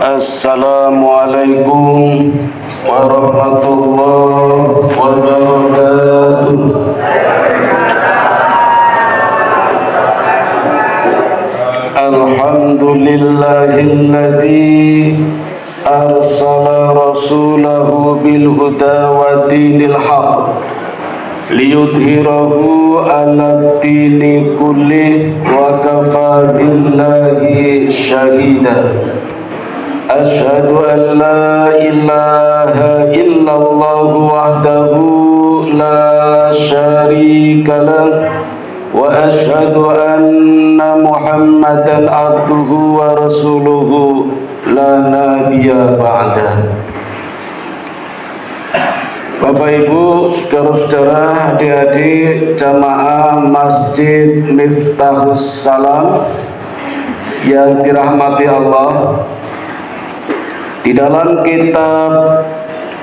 Assalamualaikum warahmatullahi wabarakatuh. Alhamdulillahilladzi arsala rasulahu bil huda wa dinil haqq liyudhhirahu 'ala dini kulli wa kafa billahi syahida. Asyhadu an la ilaha illallah wahdahu la syarika lah wa asyhadu anna Muhammadan abduhu wa rasuluhu la nabiyya ba'da. Bapak Ibu, saudara-saudara, adik-adik jamaah Masjid Miftahus Salam yang dirahmati Allah, di dalam kitab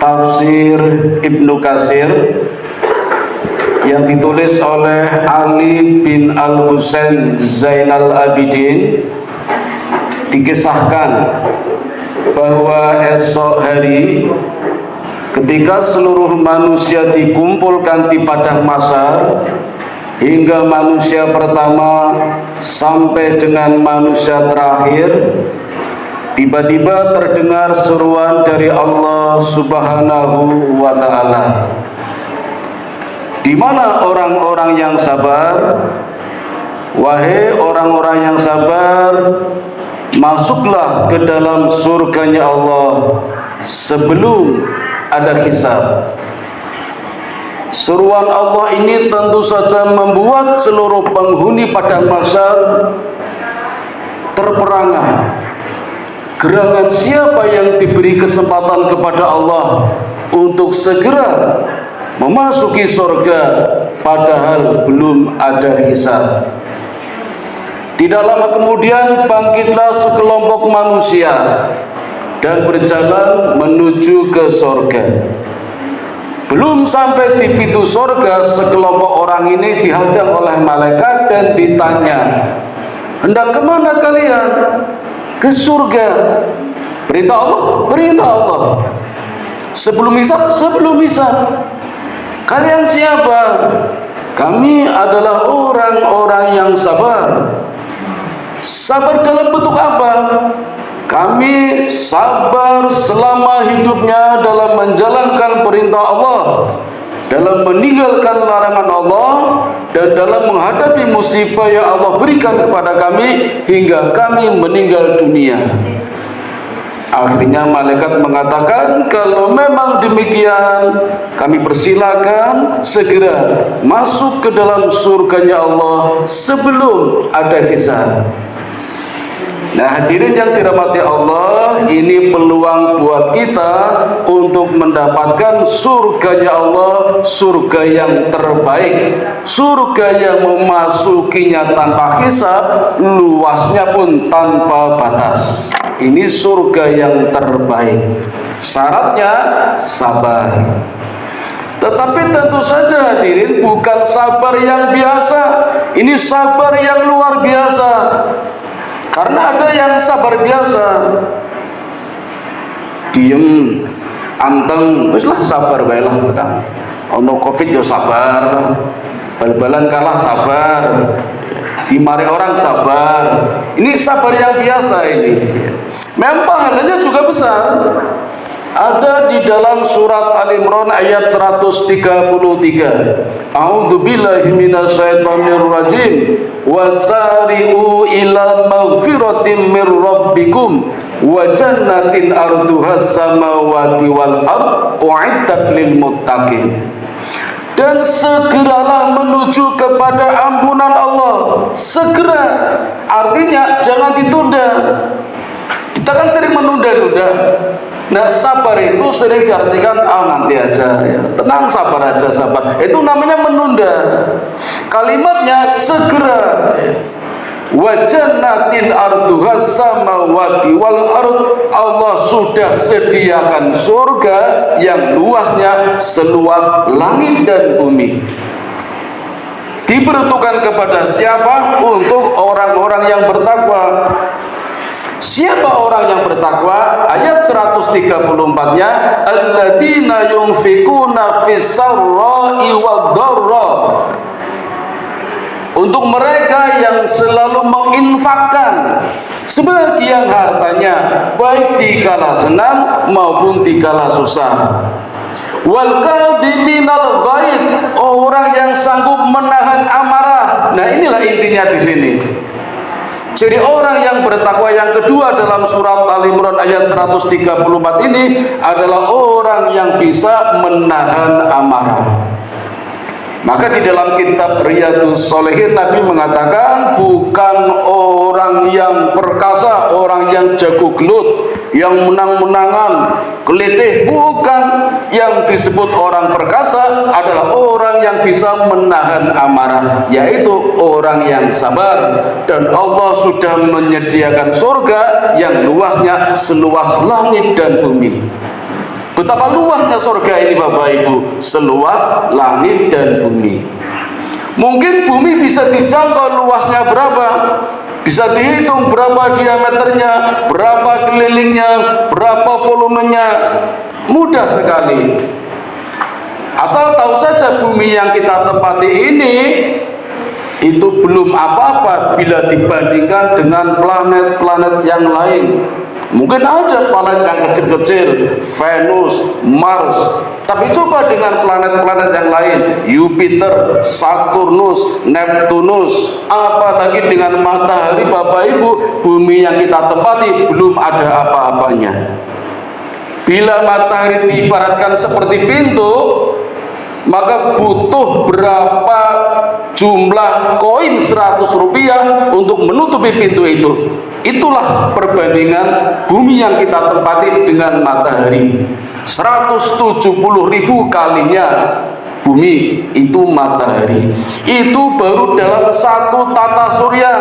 tafsir Ibnu Katsir yang ditulis oleh Ali bin Al-Husain Zainal Abidin, dikisahkan bahwa esok hari ketika seluruh manusia dikumpulkan di padang mahsyar, hingga manusia pertama sampai dengan manusia terakhir, tiba-tiba terdengar seruan dari Allah Subhanahu wa ta'ala. Di mana orang-orang yang sabar? Wahai orang-orang yang sabar, masuklah ke dalam surganya Allah sebelum ada hisab. Seruan Allah ini tentu saja membuat seluruh penghuni padang mahsyar terperangah. Gerangan siapa yang diberi kesempatan kepada Allah untuk segera memasuki surga padahal belum ada hisab. Tidak lama kemudian bangkitlah sekelompok manusia dan berjalan menuju ke surga. Belum sampai di pintu surga, sekelompok orang ini dihadang oleh malaikat dan ditanya, "Hendak kemana kalian?" "Ke surga." "Perintah Allah?" "Perintah Allah." "Sebelum hisab?" "Sebelum hisab." "Kalian siapa?" "Kami adalah orang-orang yang sabar." "Sabar dalam bentuk apa?" "Kami sabar selama hidupnya dalam menjalankan perintah Allah, dalam meninggalkan larangan Allah, dan dalam menghadapi musibah yang Allah berikan kepada kami hingga kami meninggal dunia." Akhirnya malaikat mengatakan, "Kalau memang demikian, kami persilakan segera masuk ke dalam surganya Allah sebelum ada hisab." Nah, hadirin yang dirahmati Allah, ini peluang buat kita untuk mendapatkan surganya Allah, surga yang terbaik, surga yang memasukinya tanpa hisab, luasnya pun tanpa batas. Ini surga yang terbaik. Syaratnya sabar. Tetapi tentu saja hadirin, bukan sabar yang biasa. Ini sabar yang luar biasa. Karena ada yang sabar biasa, diem, anteng, weslah sabar baiklah tenang. Ono covid yo sabar, bal-balan kalah sabar, dimari orang sabar. Ini sabar yang biasa ini. Memang pahalanya juga besar. Ada di dalam surat Al-Imran ayat 133. A'udzu billahi minasyaitonir rajim. Wasari'u ila maghfiratin mir rabbikum wa jannatin arduhas samawati wal ard u'iddat lil muttaqin. Dan segeralah menuju kepada ampunan Allah. Segera, artinya jangan ditunda. Kita kan sering menunda-nunda. Nah, sabar itu sering diartikan nanti aja ya. Tenang, sabar aja, sabar. Itu namanya menunda. Kalimatnya segera. Wa jannatin arduhas samawati wal ard. Allah sudah sediakan surga yang luasnya seluas langit dan bumi. Diperuntukkan kepada siapa? Untuk orang-orang yang bertakwa. Siapa orang yang bertakwa? Ayat 134-nya, alladzina yunfikuna fis-sarra'i wad-dharra. Untuk mereka yang selalu menginfakkan sebagian hartanya, baik di kala senang maupun di kala susah. Wal kadhiminal ghaid, orang yang sanggup menahan amarah. Nah, inilah intinya di sini. Jadi orang yang bertakwa yang kedua dalam surat Al-Imran ayat 134 ini adalah orang yang bisa menahan amarah. Maka di dalam kitab Riyadhus Shalihin Nabi mengatakan, bukan orang yang perkasa, orang yang jago gelut, yang menang-menangan, keletih, bukan. Yang disebut orang perkasa adalah orang yang bisa menahan amarah, yaitu orang yang sabar. Dan Allah sudah menyediakan surga yang luasnya seluas langit dan bumi. Betapa luasnya surga ini Bapak Ibu, seluas langit dan bumi. Mungkin bumi bisa dijangkau luasnya berapa, bisa dihitung berapa diameternya, berapa kelilingnya, berapa volumenya, mudah sekali. Asal tahu saja bumi yang kita tempati ini itu belum apa-apa bila dibandingkan dengan planet-planet yang lain. Mungkin ada planet yang kecil-kecil, Venus, Mars. Tapi coba dengan planet-planet yang lain, Jupiter, Saturnus, Neptunus, apalagi dengan matahari Bapak Ibu, bumi yang kita tempati belum ada apa-apanya. Bila matahari diibaratkan seperti pintu, maka butuh berapa jumlah koin 100 rupiah untuk menutupi pintu itu. Itulah perbandingan bumi yang kita tempati dengan matahari. 170.000 kalinya bumi itu matahari. Itu baru dalam satu tata surya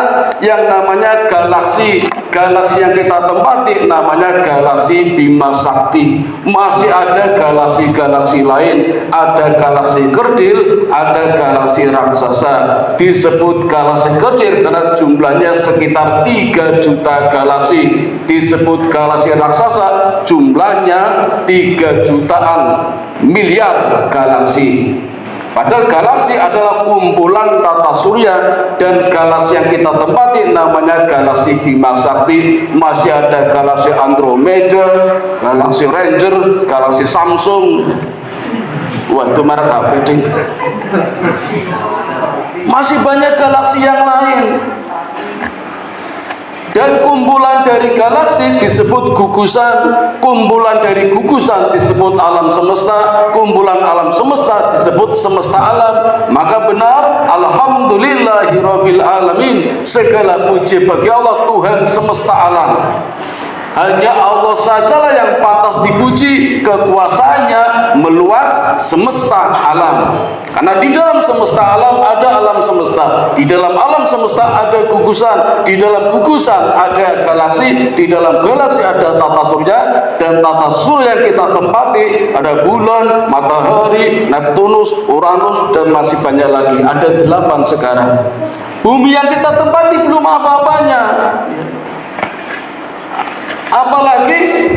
yang namanya galaksi. Galaksi yang kita tempati namanya galaksi Bima Sakti. Masih ada galaksi-galaksi lain, ada galaksi kerdil, ada galaksi raksasa. Disebut galaksi kerdil karena jumlahnya sekitar 3 juta galaksi. Disebut galaksi raksasa, jumlahnya 3 jutaan miliar galaksi. Padahal galaksi adalah kumpulan tata surya, dan galaksi yang kita tempati namanya galaksi Bima Sakti. Masih ada galaksi Andromeda, galaksi Ranger, galaksi Samsung. Wah, itu merek HP ding. Masih banyak galaksi yang lain. Dan kumpulan dari galaksi disebut gugusan, kumpulan dari gugusan disebut alam semesta, kumpulan alam semesta disebut semesta alam. Maka benar, alhamdulillahirabbil alamin, segala puji bagi Allah Tuhan semesta alam. Hanya Allah sajalah yang pantas dipuji, kekuasaannya meluas semesta alam. Karena di dalam semesta alam ada alam semesta, di dalam alam semesta ada gugusan, di dalam gugusan ada galaksi, di dalam galaksi ada tata surya, dan tata surya yang kita tempati ada bulan, matahari, Neptunus, Uranus, dan masih banyak lagi. Ada 8 sekarang. Bumi yang kita tempati belum apa-apanya. Apalagi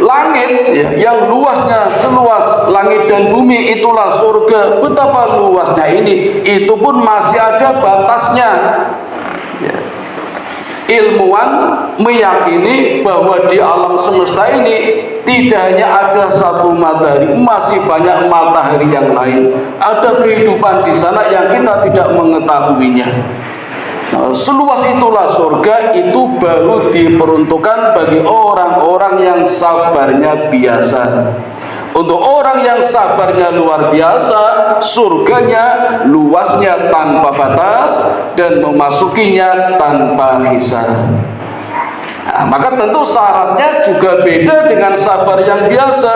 langit ya, yang luasnya seluas langit dan bumi, itulah surga. Betapa luasnya ini, itu pun masih ada batasnya ya. Ilmuwan meyakini bahwa di alam semesta ini tidak hanya ada satu matahari, masih banyak matahari yang lain. Ada kehidupan di sana yang kita tidak mengetahuinya. Seluas itulah surga. Itu baru diperuntukkan bagi orang-orang yang sabarnya biasa. Untuk orang yang sabarnya luar biasa, surganya luasnya tanpa batas dan memasukinya tanpa hisab. Nah, maka tentu syaratnya juga beda dengan sabar yang biasa.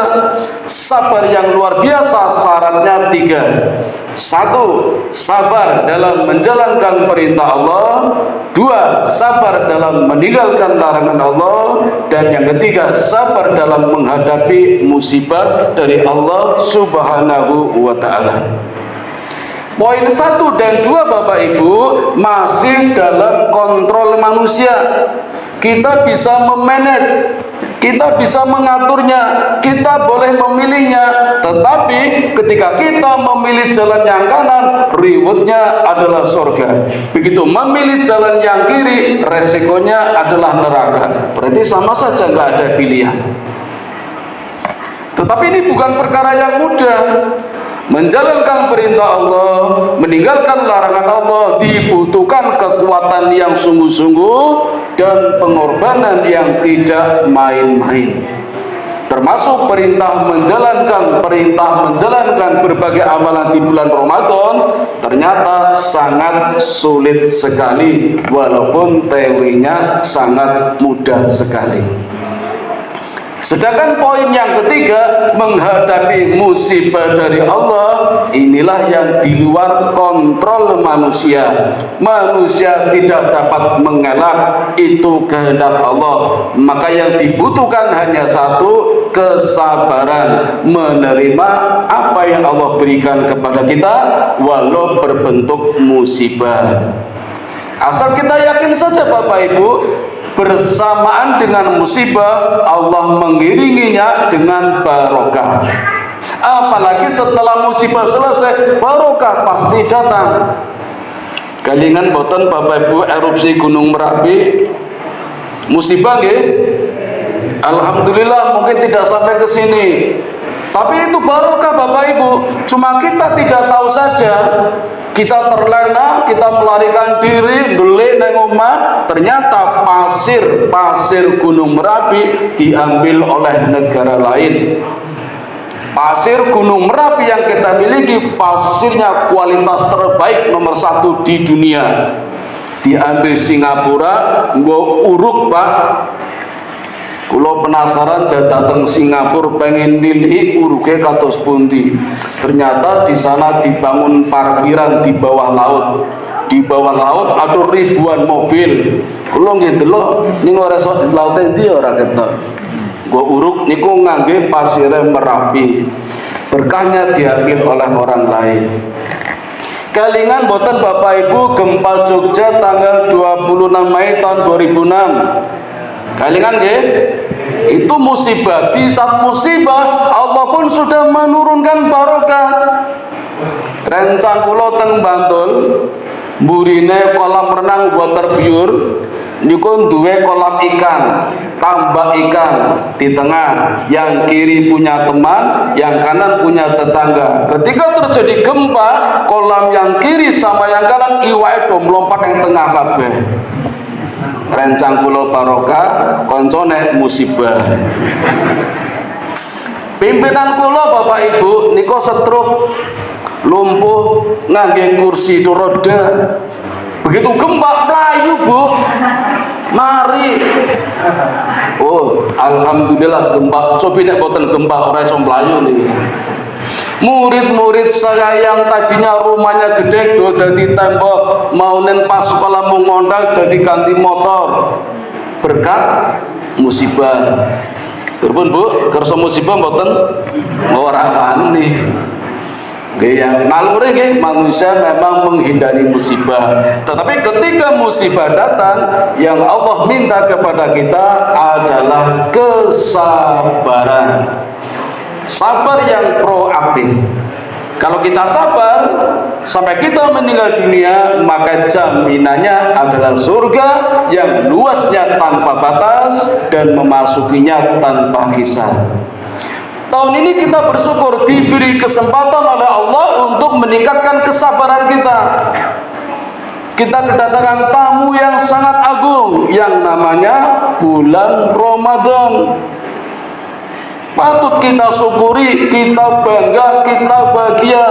Sabar yang luar biasa syaratnya 3. 1. Sabar dalam menjalankan perintah Allah. 2. Sabar dalam meninggalkan larangan Allah. Dan yang ketiga, sabar dalam menghadapi musibah dari Allah Subhanahu wa ta'ala. Poin 1 dan 2 Bapak Ibu masih dalam kontrol manusia. Kita bisa memanage, kita bisa mengaturnya, kita boleh memilihnya. Tetapi ketika kita memilih jalan yang kanan, rewardnya adalah surga. Begitu memilih jalan yang kiri, resikonya adalah neraka. Berarti sama saja nggak ada pilihan. Tetapi ini bukan perkara yang mudah. Menjalankan perintah Allah, meninggalkan larangan Allah dibutuhkan kekuatan yang sungguh-sungguh dan pengorbanan yang tidak main-main. Termasuk perintah menjalankan berbagai amalan di bulan Ramadan ternyata sangat sulit sekali, walaupun teorinya sangat mudah sekali. Sedangkan poin yang ketiga, menghadapi musibah dari Allah, inilah yang di luar kontrol manusia. Manusia tidak dapat mengelak, itu kehendak Allah. Maka yang dibutuhkan hanya satu, kesabaran menerima apa yang Allah berikan kepada kita walau berbentuk musibah. Asal kita yakin saja Bapak Ibu, bersamaan dengan musibah Allah mengiringinya dengan barokah. Apalagi setelah musibah selesai, barokah pasti datang. Kalingan boten Bapak Ibu erupsi Gunung Merapi musibah nggih? Alhamdulillah mungkin tidak sampai ke sini. Tapi itu barokah Bapak Ibu. Cuma kita tidak tahu saja. Kita terlena, kita melarikan diri, delik nang omah, ternyata pasir Gunung Merapi diambil oleh negara lain. Pasir Gunung Merapi yang kita miliki, pasirnya kualitas terbaik nomor 1 di dunia. Diambil Singapura, nggo uruk Pak. Kulo penasaran datang Singapura pengen nilai uruke kados pundi. Ternyata di sana dibangun parkiran di bawah laut. Di bawah laut ada ribuan mobil. Kulo nggih delok ning ora sok laut endi ora ketok. Nggo uruk niku ngangge pasire Merapi. Berkahnya diambil oleh orang lain. Kalingan boten Bapak Ibu gempa Jogja tanggal 26 Mei tahun 2006. Kalingan nggih, itu musibah. Di saat musibah Allah pun sudah menurunkan barokah. Rencang kula teng Bantul, mburine kolam renang water pure niku duwe kolam ikan, tambak ikan di tengah. Yang kiri punya teman, yang kanan punya tetangga. Ketika terjadi gempa, kolam yang kiri sama yang kanan iwake do melompat yang tengah kabeh. Rencang kula barokah, koncone musibah. Pimpinan kula Bapak Ibu niku setruk, lumpuh ngangge kursi roda. Begitu gempa mlayu Bu. Mari. Oh, alhamdulillah gempa. Cobi nek boten gempa ora iso mlayu niki. Murid-murid saya yang tadinya rumahnya gede do dadi tembok, mau nen pas sekolah mau ngondal dadi ganti motor. Berkat musibah. Turun Bu, kersa musibah mboten ora wani. Nggih ya, nalure nggih manusia memang menghindari musibah. Tetapi ketika musibah datang, yang Allah minta kepada kita adalah kesabaran. Sabar yang proaktif. Kalau kita sabar sampai kita meninggal dunia, maka jaminannya adalah surga yang luasnya tanpa batas dan memasukinya tanpa hisab. Tahun ini kita bersyukur diberi kesempatan oleh Allah untuk meningkatkan kesabaran kita. Kita kedatangan tamu yang sangat agung yang namanya bulan Ramadan. Patut kita syukuri, kita bangga, kita bahagia.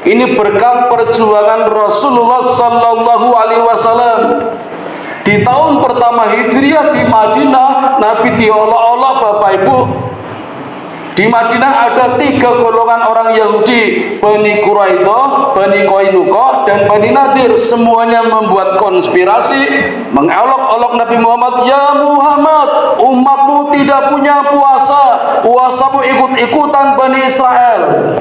Ini berkat perjuangan Rasulullah Sallallahu Alaihi Wasallam. Di tahun pertama Hijriah di Madinah, Nabi diolok-olok Bapak Ibu. Di Madinah ada 3 golongan orang Yahudi, Bani Quraidah, Bani Qainuqa, dan Bani Nadir. Semuanya membuat konspirasi, mengolok-olok Nabi Muhammad. Ya Muhammad, umatmu tidak punya puasa, puasamu ikut-ikutan Bani Israel.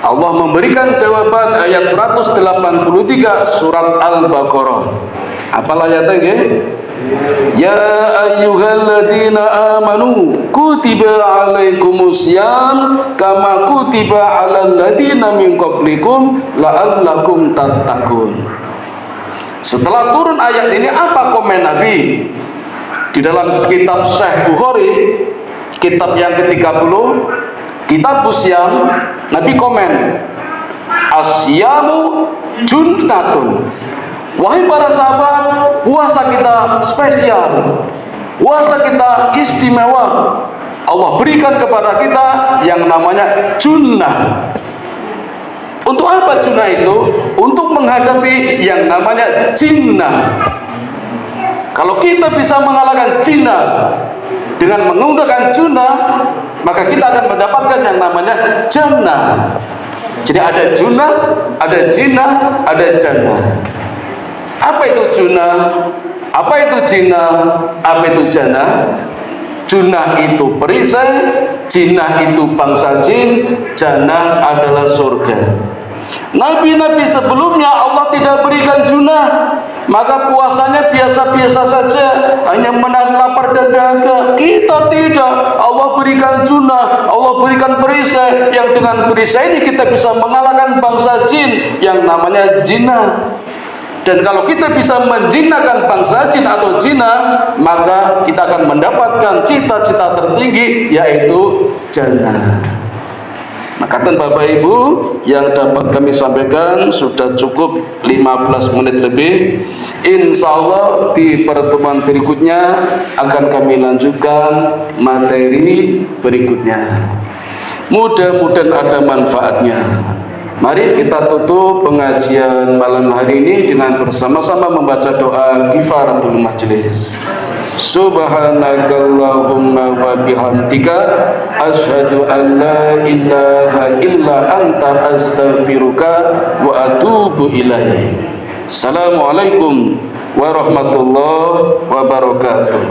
Allah memberikan jawaban ayat 183 surat Al-Baqarah. Apa ayatnya nggih? Ya ayyuhalladzina amanu kutiba alaikumusiyam kama kutiba alal ladzina min qablikum la'allakum tattaqun. Setelah turun ayat ini, apa komen Nabi? Di dalam kitab Sahih Bukhari, kitab yang ke-30, kitab Usyam, Nabi komen, asyamu junnatun. Wahai para sahabat, puasa kita spesial, puasa kita istimewa. Allah berikan kepada kita yang namanya junnah. Untuk apa junnah itu? Untuk menghadapi yang namanya jinnah. Kalau kita bisa mengalahkan jinnah dengan menggunakan junnah, maka kita akan mendapatkan yang namanya jannah. Jadi ada junnah, ada jinnah, ada jannah. Apa itu junnah? Apa itu jinnah? Apa itu jannah? Junnah itu perisai, jinnah itu bangsa jin, jannah adalah surga. Nabi-nabi sebelumnya Allah tidak berikan junnah, maka puasanya biasa-biasa saja, hanya menahan lapar dan dahaga. Kita tidak, Allah berikan junnah, Allah berikan perisai, yang dengan perisai ini kita bisa mengalahkan bangsa jin yang namanya jinnah. Dan kalau kita bisa menjinakkan bangsa jin atau jinnah, maka kita akan mendapatkan cita-cita tertinggi, yaitu jannah. Nah, kata Bapak Ibu, yang dapat kami sampaikan sudah cukup 15 menit lebih. Insya Allah di pertemuan berikutnya akan kami lanjutkan materi berikutnya. Mudah-mudahan ada manfaatnya. Mari kita tutup pengajian malam hari ini dengan bersama-sama membaca doa kifaratul majlis. Subhanakallahumma wa bihamdika asyhadu an la ilaha illa anta astaghfiruka wa atubu ilaik. Assalamualaikum warahmatullahi wabarakatuh.